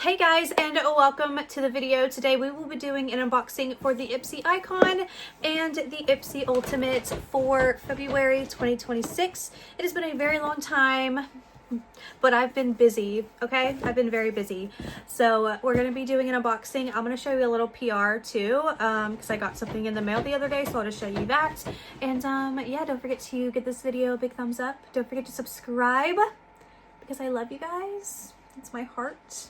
Hey guys, and welcome to the video. Today we will be doing an unboxing for the Ipsy Icon and the Ipsy Ultimate for February 2026. It has been a very long time, but I've been busy, okay? I've been very busy. So we're going to be doing an unboxing. I'm going to show you a little PR too, because I got something in the mail the other day, so I'll just show you that. And yeah, don't forget to give this video a big thumbs up. Don't forget to subscribe, because I love you guys. It's my heart.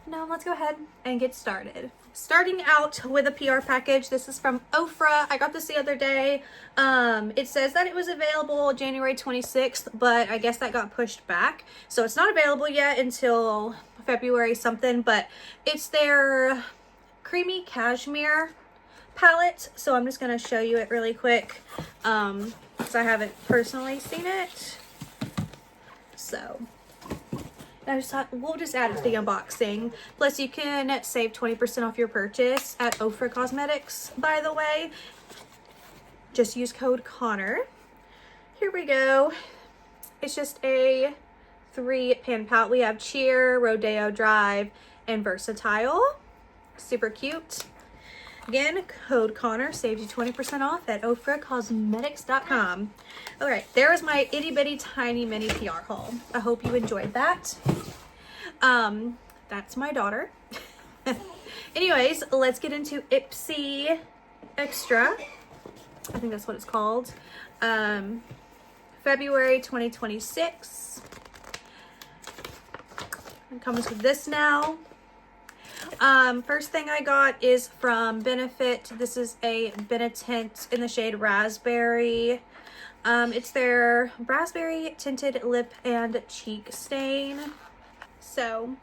Now let's go ahead and get started. Starting out with a PR package. This is from Ofra. I got this the other day. It says that it was available January 26th, but I guess that got pushed back. So it's not available yet until February something, but it's their creamy cashmere palette. So I'm just gonna show you it really quick because I haven't personally seen it. So I just thought we'll just add it to the unboxing. Plus you can save 20% off your purchase at Ofra Cosmetics, by the way. Just use code Connor. Here we go. It's just a 3-pan palette. We have Cheer, Rodeo Drive, and Versatile. Super cute. Again, code Connor saves you 20% off at ofracosmetics.com. All right, there is my itty bitty tiny mini PR haul. I hope you enjoyed that. That's my daughter. Anyways, let's get into Ipsy Extra. I think that's what it's called. February 2026. It comes with this now. First thing I got is from Benefit. This is a Benetint in the shade Raspberry. It's their raspberry tinted lip and cheek stain. So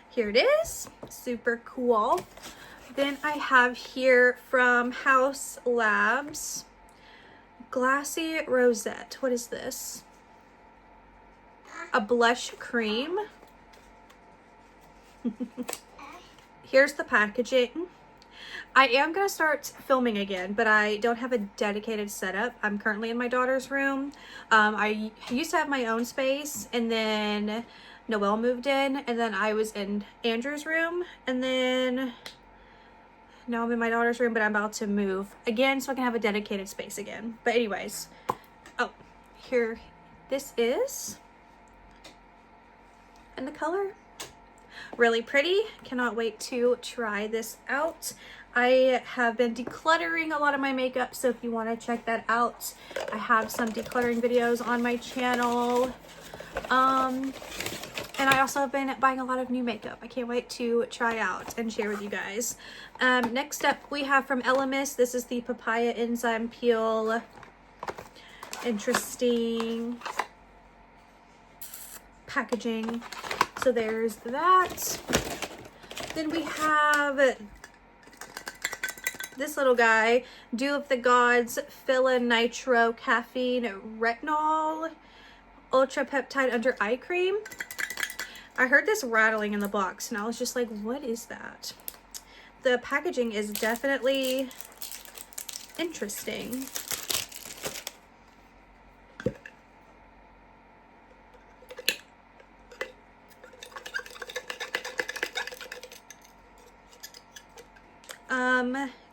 here it is. Super cool. Then I have here from House Labs Glassy Rosette. What is this? A blush cream. Here's the packaging. I am going to start filming again, but I don't have a dedicated setup. I'm currently in my daughter's room. I used to have my own space, and then Noelle moved in, and then I was in Andrew's room, and then now I'm in my daughter's room, but I'm about to move again so I can have a dedicated space again. But anyways, oh, here this is. And the color, really pretty. Cannot wait to try this out. I have been decluttering a lot of my makeup, so if you want to check that out, I have some decluttering videos on my channel. And I also have been buying a lot of new makeup. I can't wait to try out and share with you guys. Next up we have from Elemis. This is the Papaya Enzyme Peel. Interesting packaging. So there's that. Then we have this little guy, Dew of the Gods Filla Nitro Caffeine Retinol Ultra Peptide Under Eye Cream. I heard this rattling in the box and I was just like, what is that? The packaging is definitely interesting.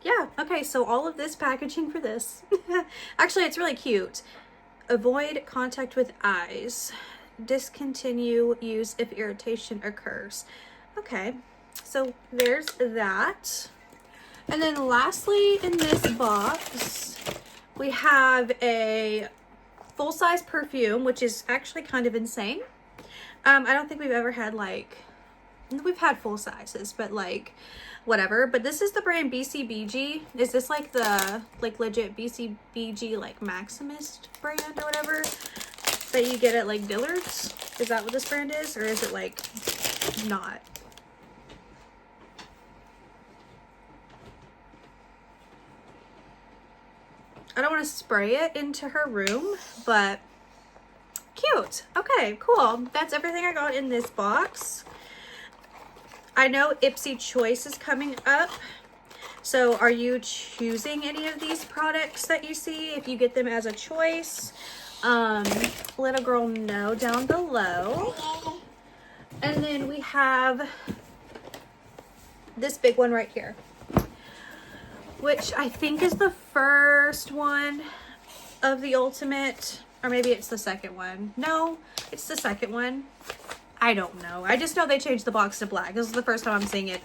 Yeah, okay, so all of this packaging for this. Actually, it's really cute. Avoid contact with eyes. Discontinue use if irritation occurs. Okay, so there's that. And then lastly in this box, we have a full-size perfume, which is actually kind of insane. I don't think we've ever had we've had full sizes, but whatever. But this is the brand BCBG. Is this like the legit BCBG Maximus brand or whatever that you get at Dillard's? Is that what this brand is, or is it not? I don't want to spray it into her room, but cute. Okay, cool. That's everything I got in this box. I know Ipsy Choice is coming up. So are you choosing any of these products that you see? If you get them as a choice, let a girl know down below. And then we have this big one right here, which I think is the first one of the Ultimate, or maybe it's the second one. No, it's the second one. I don't know. I just know they changed the box to black. This is the first time I'm seeing it.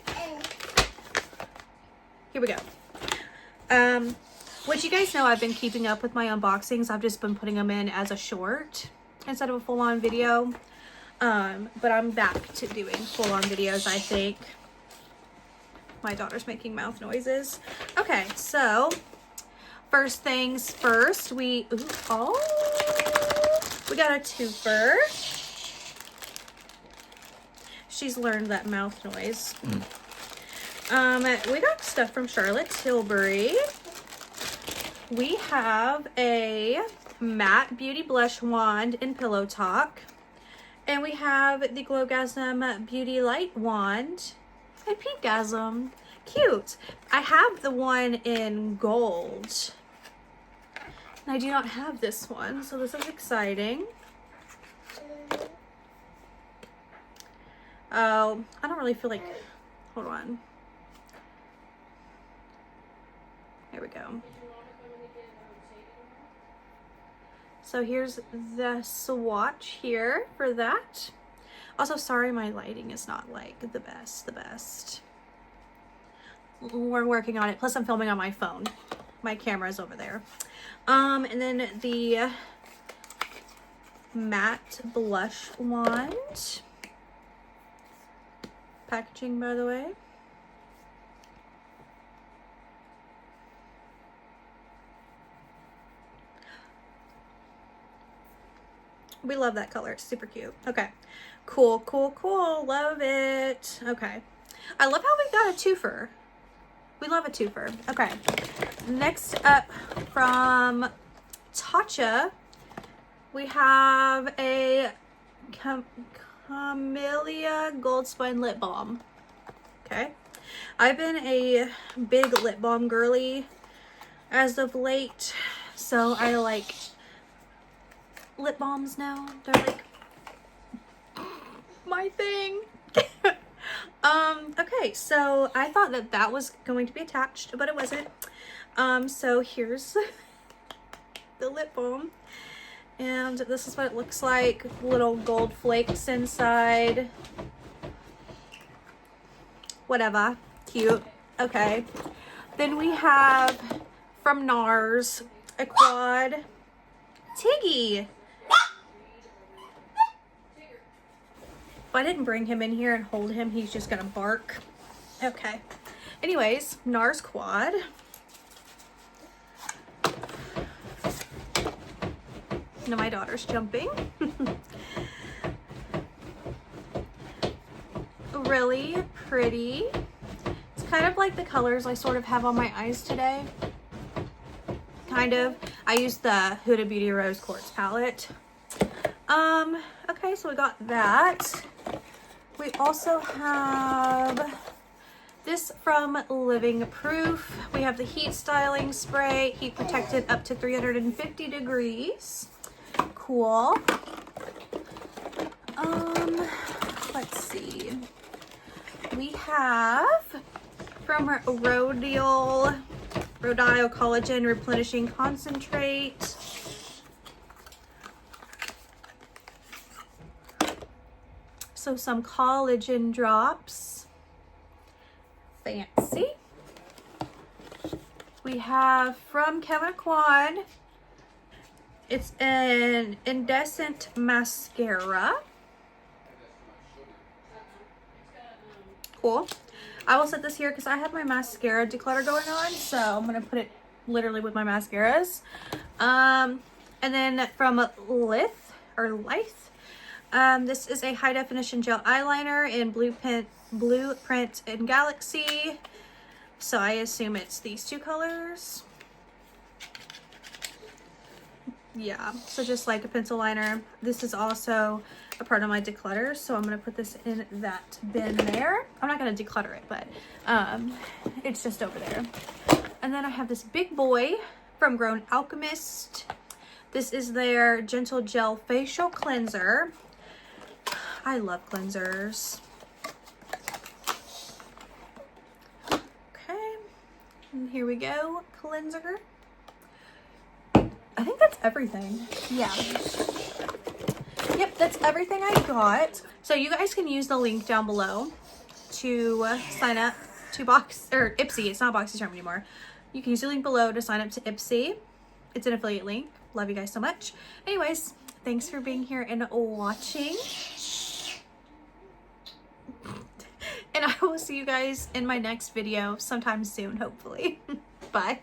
Here we go. Which you guys know I've been keeping up with my unboxings. I've just been putting them in as a short instead of a full-on video. But I'm back to doing full-on videos, I think. My daughter's making mouth noises. Okay, so first things first, we got a twofer. She's learned that mouth noise. We got stuff from Charlotte Tilbury. We have a matte beauty blush wand in Pillow Talk. And we have the Glowgasm Beauty Light Wand and Pinkgasm. Cute. I have the one in gold. And I do not have this one, so this is exciting. Oh, I don't really feel like... Hold on. Here we go. So here's the swatch here for that. Also, sorry my lighting is not like the best. We're working on it. Plus I'm filming on my phone. My camera's over there. And then the matte blush wand. Packaging, by the way. We love that color. It's super cute. Okay. Cool. Love it. Okay. I love how we got a twofer. We love a twofer. Okay. Next up from Tatcha, we have a Camellia Gold Spine Lip Balm. Okay. I've been a big lip balm girly as of late, so I like lip balms now. They're like my thing. Okay, so I thought that was going to be attached, but it wasn't. So here's the lip balm, and this is what it looks like. Little gold flakes inside. Whatever. Cute. Okay. Then we have from NARS a quad Tiggy. If I didn't bring him in here and hold him, he's just gonna bark. Okay. Anyways, NARS quad. Now my daughter's jumping. Really pretty. It's kind of like the colors I sort of have on my eyes today. Kind of. I used the Huda Beauty Rose Quartz palette. Okay, so we got that. We also have this from Living Proof. We have the heat styling spray, heat protected up to 350 degrees. Cool. Let's see. We have from Rodial Collagen Replenishing Concentrate. So some collagen drops. Fancy. We have from Kevin Kwan. It's an Indecent Mascara. Cool. I will set this here because I have my mascara declutter going on, so I'm gonna put it literally with my mascaras. And then from Lithe, this is a high definition gel eyeliner in Blueprint and Galaxy. So I assume it's these two colors. Yeah, so just like a pencil liner. This is also a part of my declutter, so I'm gonna put this in that bin there. I'm not gonna declutter it, but it's just over there. And then I have this big boy from Grown Alchemist. This is their Gentle Gel Facial Cleanser. I love cleansers. Okay, and here we go, cleanser. I think that's everything. Yeah. Yep, that's everything I got. So you guys can use the link down below to sign up to Ipsy. It's not Boxy Charm anymore. You can use the link below to sign up to Ipsy. It's an affiliate link. Love you guys so much. Anyways, thanks for being here and watching. And I will see you guys in my next video sometime soon, hopefully. Bye.